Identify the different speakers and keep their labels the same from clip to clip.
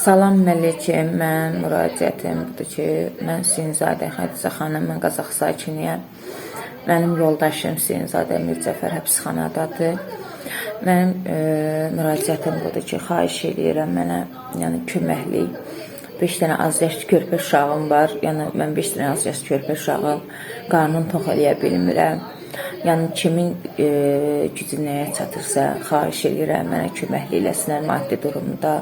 Speaker 1: Salam əleyküm, mən müraciətim budur ki, mən Hüseynzadə Xədicə xanım, mən Qazax sakiniyəm. Mənim yoldaşım Hüseynzadə Mircəfər həbsxanadadır. Mənim müraciətim budur ki, xahiş edirəm mənə, yəni köməklik. 5 dənə az yaşlı körpə uşağım var, yəni mən 5 dənə az yaşlı körpə uşağım, qarnını tox eləyə bilmirəm. Yəni kimin gücü nəyə çatırsa, xahiş edirəm mənə köməklik eləsinlər maddi durumda.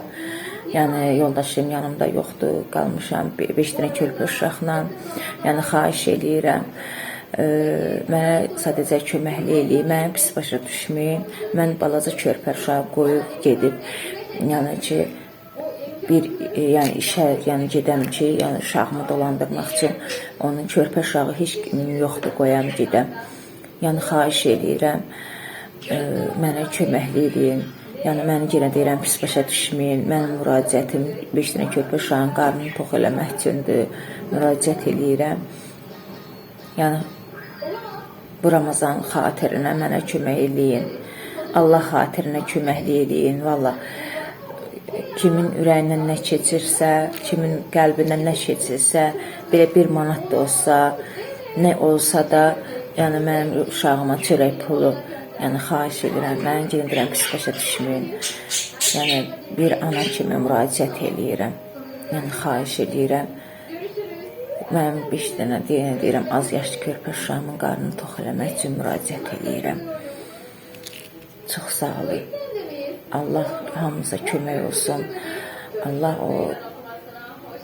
Speaker 1: Yəni yoldaşım yanımda yoxdur, qalmışam 5 dənə körpə uşaqla. Yəni xahiş edirəm, mənə sadəcə köməklik eləyib, mənə pis başa düşməyin. Mən balaca körpə uşağı qoyub gedib, yəni ki, bir işə gedəm ki, yəni uşağımı dolandırmaq üçün onun körpə uşağı heç kimin yoxdur, qoyam gedəm. Yəni xahiş edirəm, mənə köməklik eləyin. Yəni mən yenə deyirəm, pis başa düşməyin. Mənim müraciətim 5 dənə körpə uşağın qarnını tox eləmək üçündür. Müraciət eləyirəm. Yəni bu Ramazan xatirinə mənə kömək eləyin. Allah xatirinə köməklik eləyin. Valla kimin ürəyindən nə keçirsə, kimin qəlbindən nə keçirsə, belə 1 manat da olsa, nə olsa da, yəni mənim uşağıma çörək pulu, yəni xahiş edirəm, mən deyirəm, pis başa düşməyin. Yəni bir ana kimi müraciət eləyirəm. Yəni xahiş edirəm. Mən 5 dənə deyirəm, az yaşlı körpə uşağımın qarnını tox eləmək üçün müraciət eləyirəm. Çox sağ olun. Allah hamımıza kömək olsun. Allah o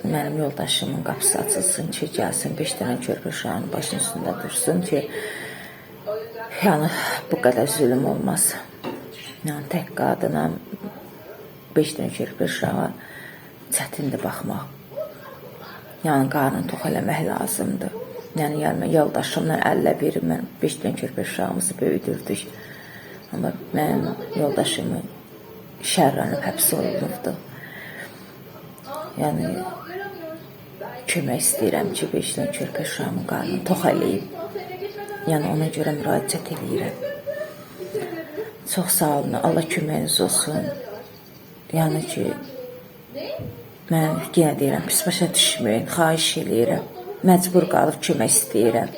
Speaker 1: mənim yoldaşımın qapısı açılsın ki, gəlsin 5 dənə körpə uşağının başının üstündə dursun ki, yəni bu qədər zülüm olmaz. Yəni tək qadına 5 dənə körpə uşağa çətindir baxmaq. Yəni qarnını tox eləmək lazımdır. Yəni yoldaşımla 51 mən 5 dənə körpə uşağımızı böyüdürdük. Amma mənim yoldaşımı şərrənib həbs olunubdur. Yəni kömək istəyirəm ki, 5 dənə körpə uşağımın qarnını tox eləyib. Yəni ona görə müraciət eləyirəm. Çox sağ olun, Allah köməyiniz olsun. Yəni ki, mən yenə deyirəm, pis başa düşməyin, xahiş eləyirəm. Məcbur qalıb kömək istəyirəm.